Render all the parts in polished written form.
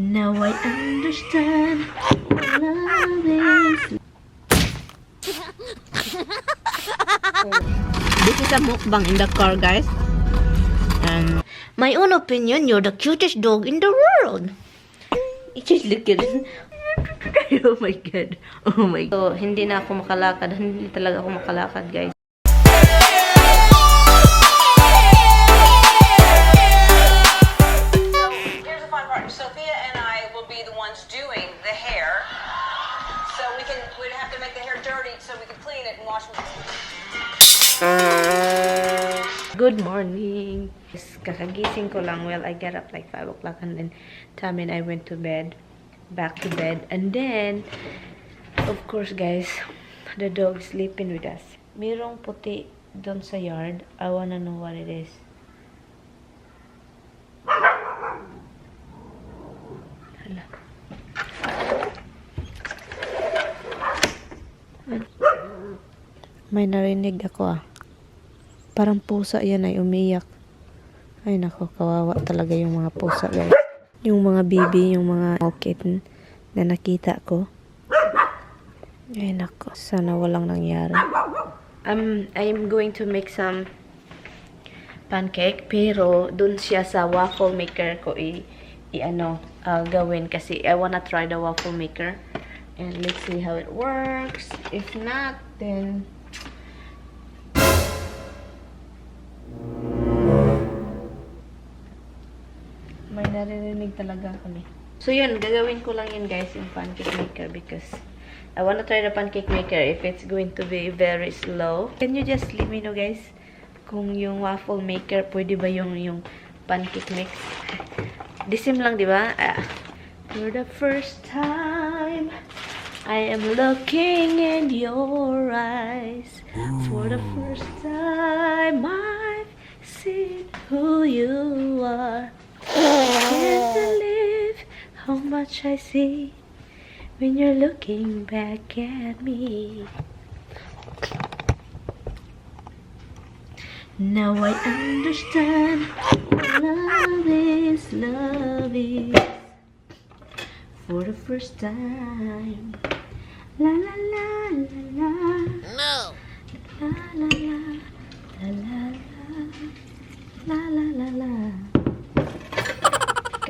Now I understand what love is. This is a mukbang in the car, guys. And my own opinion, you're the cutest dog in the world. Just look at it. Oh my god. Oh my god. So, hindi na ako makalakad. Hindi talaga ako makalakad, guys. Here's the fun part. Sophia and I will be the ones doing the hair. So we'd have to make the hair dirty so we can clean it and wash it. Good morning. Kakagising ko lang. Well, I get up like 5 o'clock and then Tammy and I went to bed. Back to bed. And then, of course, guys, the dog is sleeping with us. Merong puti doon sa yard. I wanna know what it is. Hala. May narinig ako ah. Parang pusa yan ay umiyak. Ay nako, kawawa talaga yung mga pusa, guys. Yung mga baby, yung mga kitten na nakita ko. Ay nako, sana walang nangyari. I'm going to make some pancake, pero dun siya sa waffle maker ko gawin kasi I wanna try the waffle maker and let's see how it works. If not, then may naririnig talaga kami. So yun, gagawin ko lang yun, guys, yung pancake maker because I wanna try the pancake maker if it's going to be very slow. Can you just let me know, guys, kung yung waffle maker pwede ba yung pancake mix? Disim lang, di ba? For the first time I am looking in your eyes. For the first time I've seen who you are. Can't believe how much I see when you're looking back at me. Now I understand what love is, love is. For the first time. La la la la la. No. La la la la la la la la la.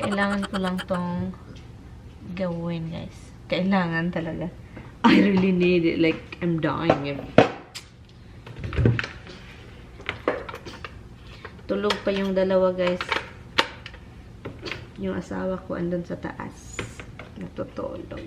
Kailangan ko lang tong gawin, guys. Kailangan talaga. I really need it. Like, I'm dying. Tulog pa yung dalawa, guys. Yung asawa ko andun sa taas. Natutulog.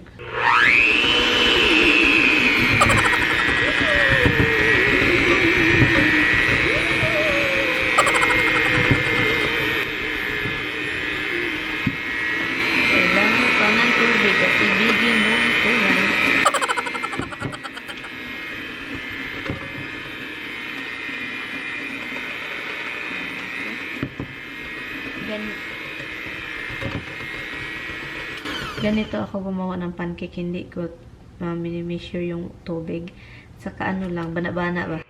Ganito ako gumawa ng pancake, hindi ko mini-measure yung tubig. Saka ano lang, bana-bana ba?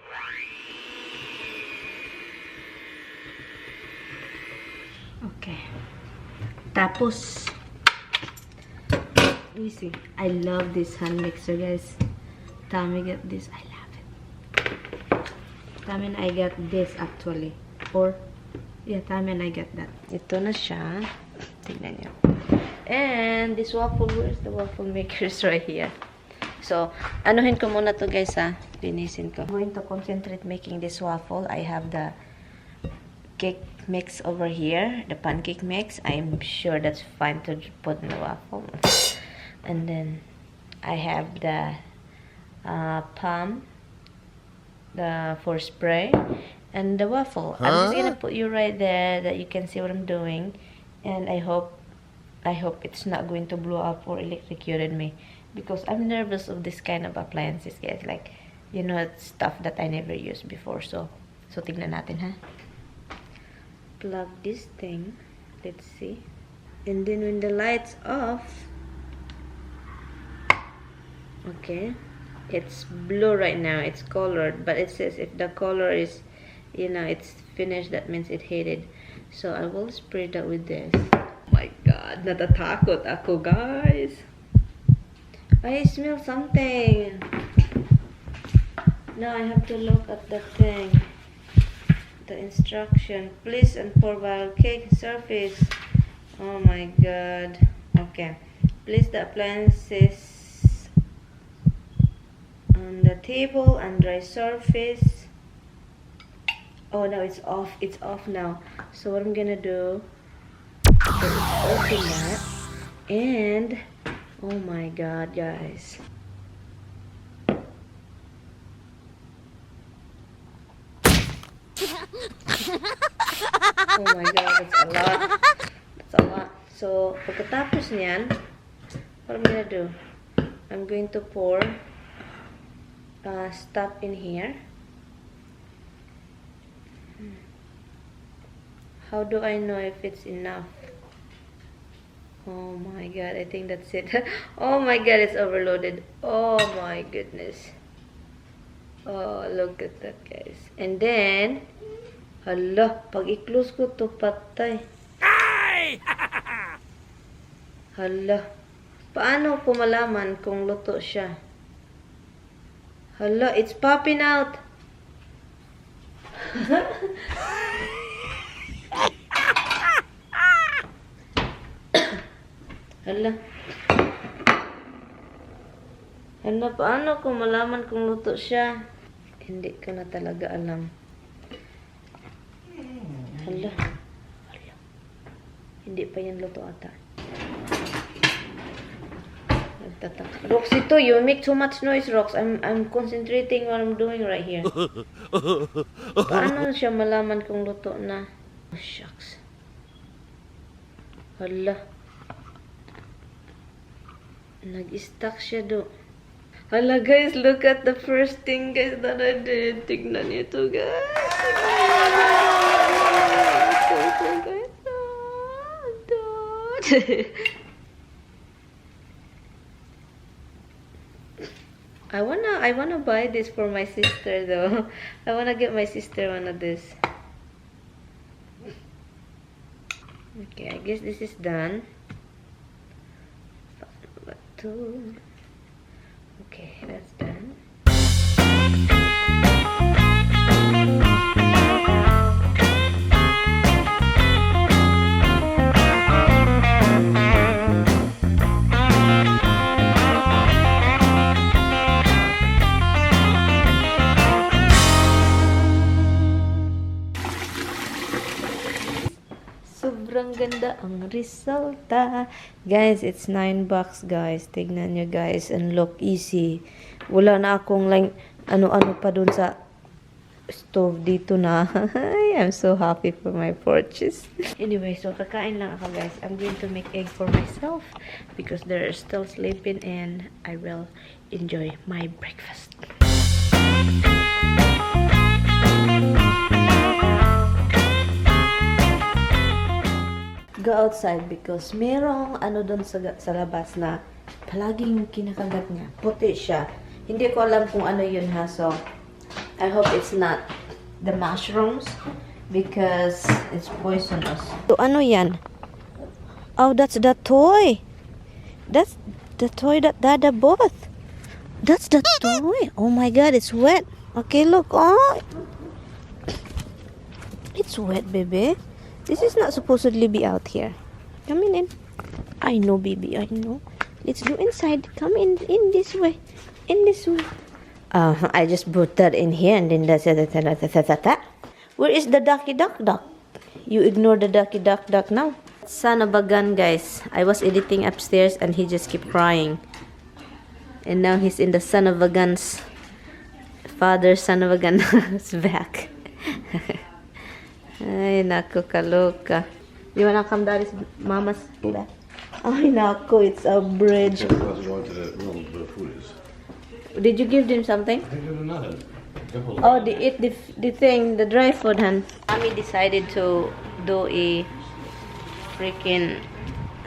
Okay. Tapos, you see, I love this hand mixer, guys. Tammy got this. I love it. Tammy and I got this actually. Or, yeah, Tammy and I got that. Ito na siya. Tignan niyo. And this waffle, where's the waffle maker? Is right here. So, anuhin ko muna to, guys, ha. Linisin ko. I'm going to concentrate making this waffle. I have the cake mix over here. The pancake mix. I'm sure that's fine to put in the waffle. And then, I have the palm. For spray. And the waffle. I'm just gonna put you right there that you can see what I'm doing. And I hope it's not going to blow up or electrocute me because I'm nervous of this kind of appliances, guys. Like, you know, stuff that I never used before. So tignan natin, ha. Plug this thing. Let's see. And then when the light's off, okay, it's blue right now. It's colored, but it says if the color is, you know, it's finished, that means it heated. So I will spray that with this. Oh my god. Natatakot ako, guys. I smell something. Now I have to look at the thing. The instruction. Please unfold while cake surface. Oh my god. Okay. Place the appliances on the table and dry surface. Oh, now it's off. It's off now. So what I'm gonna do is open that. And oh my god, guys. Oh my god, that's a lot. That's a lot. So, pagkatapos niyan, what I'm gonna do, I'm going to pour stuff in here. How do I know if it's enough? Oh my god, I think that's it. Oh my god, it's overloaded. Oh my goodness. Oh, look at that, guys. And then, hala, pag i-close ko to, patay. Hala, paano ko malaman kung luto siya? Hala, it's popping out. Hala. Hala, paano ko malaman kung luto siya? Hindi ko na talaga alam. Hala. Hala. Hindi pa yan luto ata. Nagtataka. Rox, ito, you make too much noise, Rox. I'm concentrating what I'm doing right here. Paano siya malaman kung luto na? Oh, shucks. Hala. Nag-stuck siya do. Hala, guys, look at the first thing, guys, that I did. Tignan niyo to, guys. I wanna buy this for my sister though. I wanna get my sister one of this. Okay, I guess this is done. Okay, that's done. Sobrang ganda ang resulta. Guys, it's $9, guys. Tignan nyo, guys. And look, easy. Wala na akong like, ano-ano pa dun sa stove dito na. I'm so happy for my purchase. Anyway, so kakain lang ako, guys. I'm going to make egg for myself because they're still sleeping and I will enjoy my breakfast. Go outside because merong ano doon sa labas na palaging kinakagat niya. Puti siya. Hindi ko alam kung ano yun ha. So, I hope it's not the mushrooms because it's poisonous. So, ano yan? Oh, that's the toy. That's the toy that Dada bought. That's the toy. Oh my god, it's wet. Okay, look. Oh, it's wet, baby. This is not supposedly be out here. Come in. I know, baby. I know. Let's go inside. Come in this way. In this way. I just put that in here and then that's it. Where is the ducky duck? You ignore the ducky duck now. Son of a gun, guys. I was editing upstairs and he just kept crying. And now he's in the son of a gun's father, son of a gun's back. Ay, naku, kaloka. You wanna come down? Mama's back. Ay, naku, it's a bridge. Did you give them something? I gave them nothing. Oh, they ate the thing, the dry food, hun. Mommy decided to do a freaking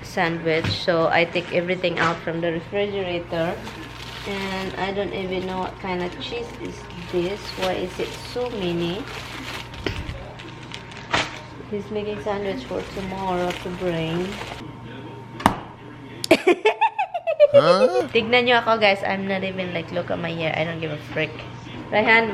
sandwich, so I take everything out from the refrigerator. And I don't even know what kind of cheese is this. Why is it so many? He's making sandwich for tomorrow to bring. Tignan nyo ako, guys. I'm not even like, look at my hair. I don't give a frick. Raihan,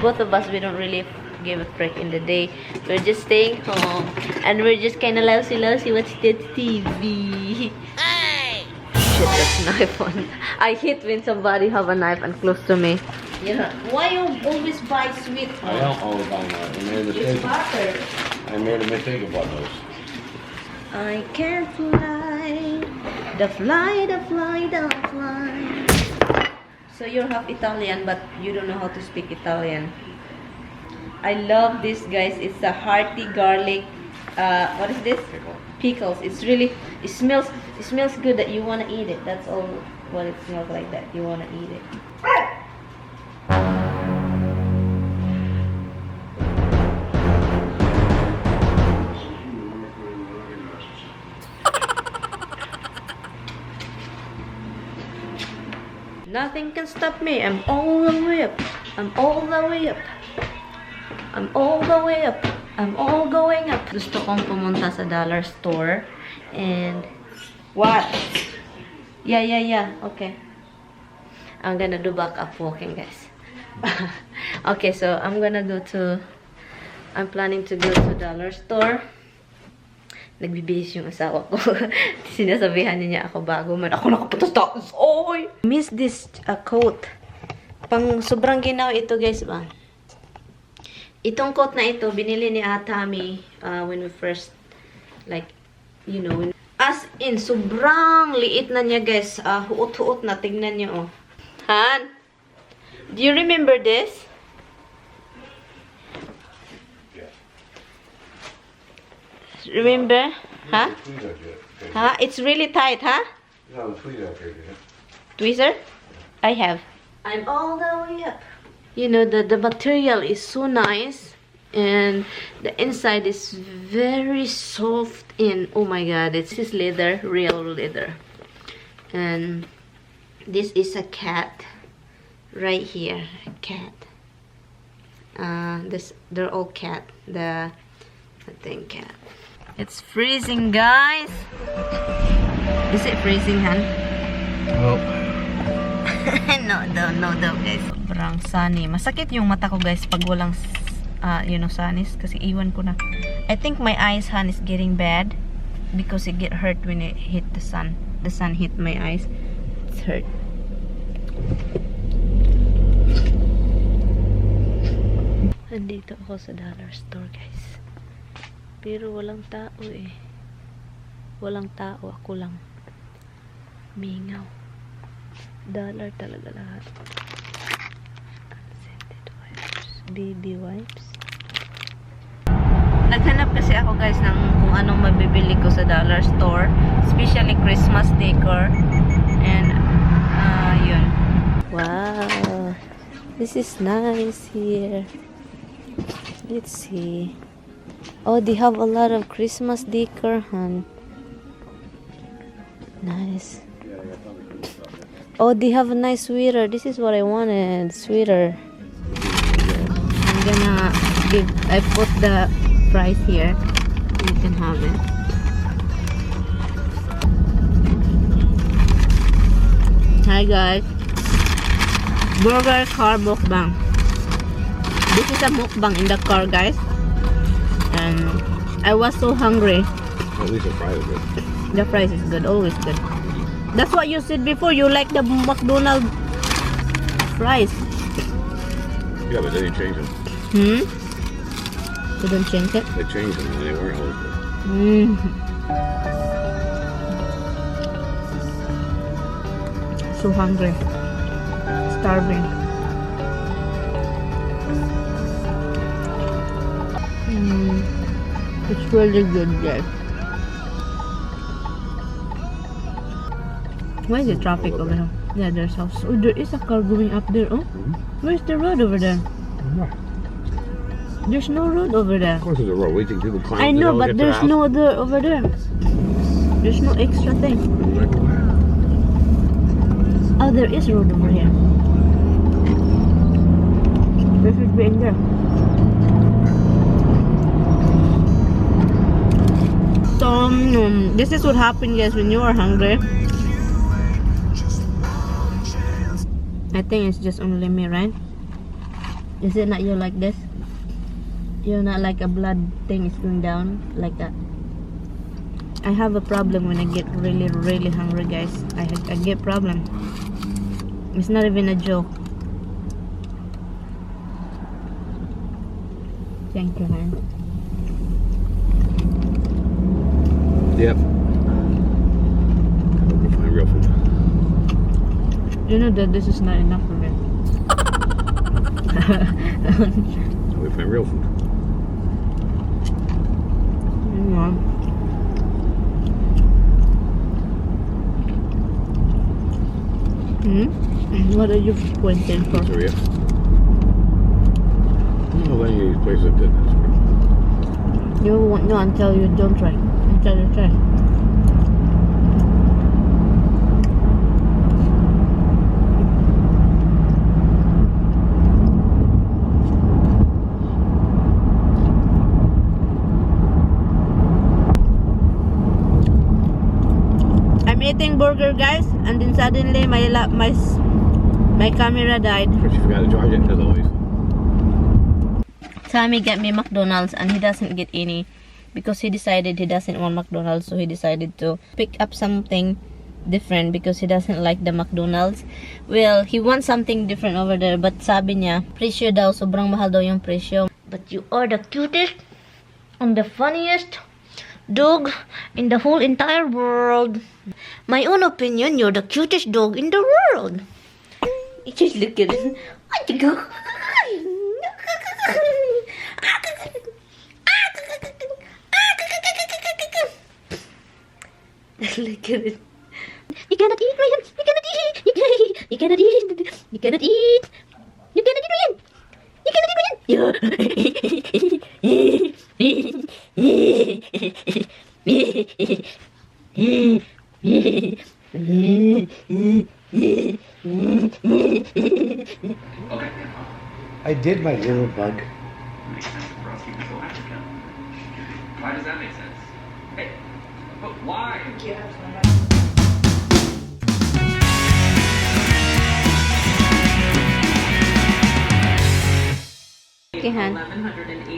both of us, we don't really give a frick in the day. We're just staying home. And we're just kind of lousy watch the TV. Hey! Shit, that's knife on. I hate when somebody have a knife and close to me. Yeah. Why you always buy sweet? I don't always buy that. I made a mistake. It's butter. I made a mistake about those. I can't fly. The fly. So you're half Italian, but you don't know how to speak Italian. I love this, guys. It's a hearty garlic. What is this? Pickles. It's really. It smells good that you wanna eat it. That's all. What it smells like. That you wanna eat it. Nothing can stop me. I'm all the way up. I'm all the way up. I'm all the way up. I'm all going up. Gusto kong pumunta sa dollar store. And what? Yeah. Okay. I'm gonna do back up walking, guys. Okay, so I'm planning to go to dollar store. Nagbibihis yung asawa ko. Sinasabihan niya ako bago man ako nakapatos-taos. Oy! Miss this coat. Pang sobrang ginaw ito, guys, ba? Itong coat na ito, binili ni Atami when we first, like, you know, as in, sobrang liit na niya, guys. Huot-huot na. Tignan niyo, oh. Han? Do you remember this? Remember? Huh? Huh? It's really tight, huh? No, the tweezer up here, Tweezer? I have. I'm all the way up. You know, the material is so nice. And the inside is very soft. And oh my god, this is leather, real leather. And this is a cat. Right here. A cat. They're all cat. I think cat. It's freezing, guys. Is it freezing, Han? Oh. No, guys. Sobrang sunny. Masakit yung mata ko, guys, pag walang, sunnis. Kasi iwan ko na. I think my eyes, Han, is getting bad. Because it get hurt when it hit the sun. The sun hit my eyes. It's hurt. Nandito ako sa dollar store, guys. Pero walang tao eh. Walang tao. Ako lang. Mingaw. Dollar talaga lahat. Unscented wipes. Baby wipes. Naghanap kasi ako, guys, ng kung anong mabibili ko sa dollar store. Especially Christmas decor. And, yun. Wow. This is nice here. Let's see. Oh, they have a lot of Christmas decor, hun. Nice. Oh, they have a nice sweater. This is what I wanted. Sweater. I'm gonna I put the price here. You can have it. Hi, guys. Burger car mukbang. This is a mukbang in the car, guys. And I was so hungry. At least the fries are good. The fries is good, always good. That's what you said before. You like the McDonald's fries. Yeah, but then you change them. You don't change it? They changed them and they weren't always good. So hungry. Starving. It's really good, guys. Why is it traffic over here? Yeah, there's house. Oh, there is a car going up there. Oh, where's the road over there? There's no road over there. Of course there's a road. We think people climb. I know, but there's no other over there. There's no extra thing. Oh, there is road over here. There should be in there. So, this is what happens, guys, when you are hungry. I think it's just only me, right? Is it not you like this? You're not like a blood thing is going down like that. I have a problem when I get really hungry, guys. I get problem. It's not even a joke. Thank you, hon. Yep. Hope we find real food. You know that this is not enough for me. Hope we find real food. Yeah. What are you pointing for? Pizzeria. No, any of these places that did this. You won't know until you don't try. Until you try. I'm eating burger, guys, and then suddenly my camera died. But you forgot to charge it, as always. Sammy get me McDonald's and he doesn't get any because he decided he doesn't want McDonald's, so he decided to pick up something different because he doesn't like the McDonald's. Well, he wants something different over there, but sabi niya, presyo daw, sobrang mahal daw yung presyo. But you are the cutest and the funniest dog in the whole entire world. My own opinion, you're the cutest dog in the world. Just look at it. Look at it. You cannot eat, Ryan. You cannot eat. You cannot eat. You cannot eat. You cannot eat. You cannot eat, Ryan. You cannot eat, Ryan. I did, my little bug. Makes sense for us people to Africa. Why does that make sense? Hey, but why? Okay, Han. $1,180 a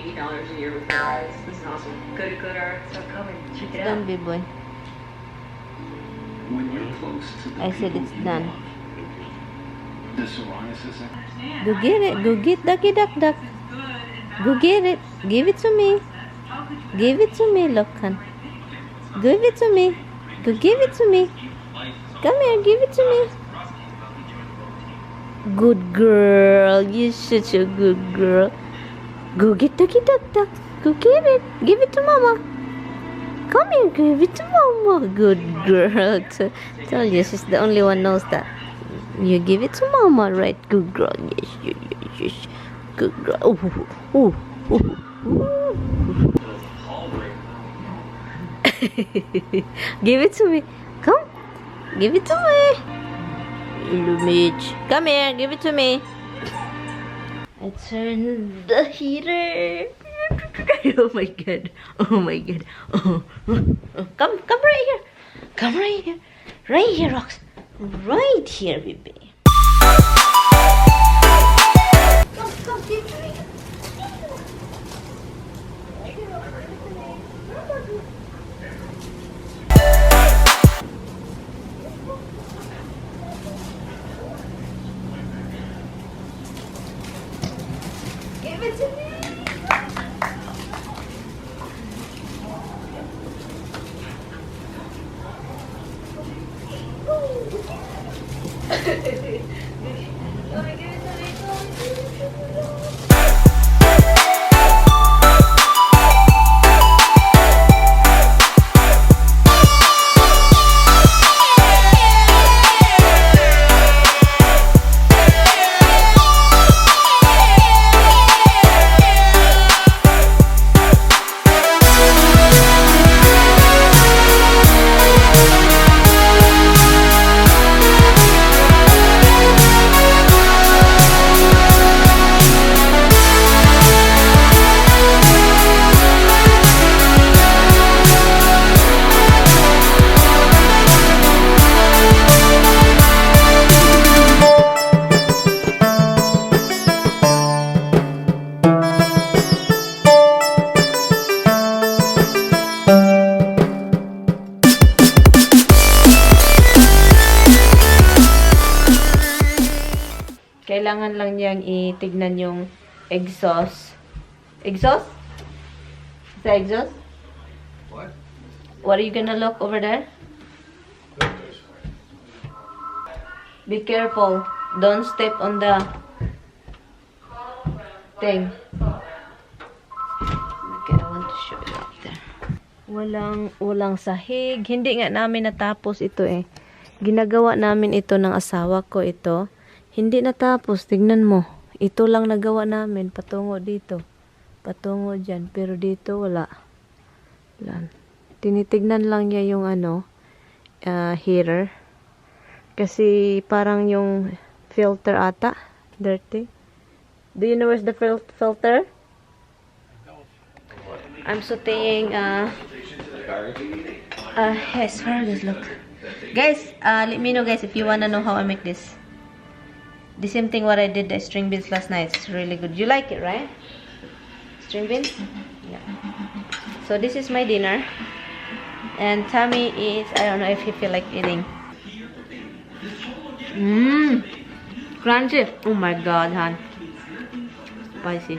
year with your eyes. This is awesome. Good art. So come and check it out. Done, big boy. When you're close to the I said people it's you done. love, the psoriasis. Go get it. Go get Ducky Duck Duck. Go get it. Give it to me. Give it to me, look, Han. Give it to me. Go give it to me. Come here, give it to me. Good girl. You're such a good girl. Go get Ducky Duck Duck. Go get it. Give it to Mama. Come here, give it to Mama. Good girl. Tell you, she's the only one knows that. You give it to Mama, right? Good girl. Yes. Good girl. Oh. Give it to me. Come. Give it to me. Little Mitch. Come here. Give it to me. I turned the heater. Oh my god. Oh my god. Oh. Come right here. Come right here. Right here, Rox. Right here, baby. Come, give it to me. Give it to me. kailangan lang niyang itignan yung exhaust. Exhaust? Is that exhaust? What? What are you gonna look over there? Be careful. Don't step on the thing. Okay, I want to show you up there. Walang sahig. Hindi nga namin natapos ito eh. Ginagawa namin ito ng asawa ko ito. Hindi natapos. Tignan mo. Ito lang nagawa namin. Patungo dito. Patungo dyan. Pero dito wala. Wala. Tinitignan lang niya yung heater. Kasi parang yung filter ata. Dirty. Do you know where's the filter? I'm sauteing asparagus, look. Guys, let me know guys if you wanna know how I make this. The same thing what I did the string beans last night. It's really good. You like it, right? String beans? Yeah. So this is my dinner. And Tommy is, I don't know if he feel like eating. Crunchy. Oh my god, hon. Spicy.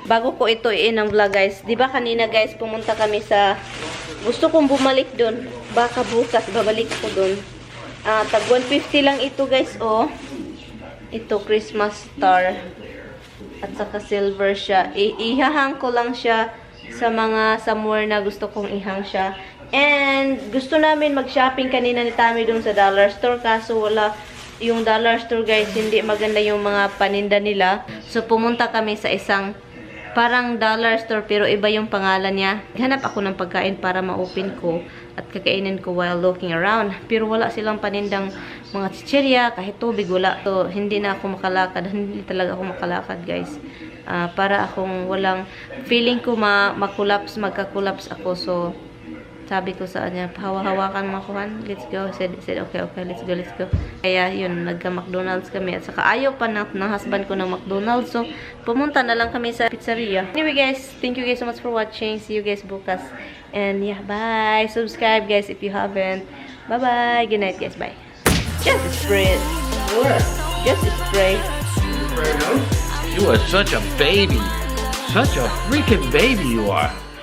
Bago ko ito i-in ang vlog guys. Diba kanina guys, pumunta kami sa, gusto kong bumalik dun. Baka bukas, babalik ko dun. Tag 150 lang ito guys, oh. Ito, Christmas star. At saka silver siya. Ihahang ko lang siya sa mga somewhere na gusto kong ihang siya. And gusto namin mag-shopping kanina ni Tammy dun sa dollar store. Kaso wala yung dollar store guys. Hindi maganda yung mga paninda nila. So pumunta kami sa isang parang dollar store pero iba yung pangalan niya. Hanap ako ng pagkain para ma-open ko at kakainin ko while looking around. Pero wala silang panindang mga chichirya, kahit tubig wala. So hindi na ako makalakad. Hindi talaga ako makalakad guys. Para akong walang feeling ko magka-collapse ako. So sabi ko sa kanya, hawa-hawakan mo ako, let's go. Said okay, let's go. Kaya yun, nagka-McDonald's kami. At saka ayaw pa ng husband ko ng McDonald's. So, pumunta na lang kami sa pizzeria. Anyway guys, thank you guys so much for watching. See you guys bukas. And yeah, bye. Subscribe guys if you haven't. Bye-bye. Good night guys. Bye. Just spray it. What? Just spray. You are such a baby. Such a freaking baby you are.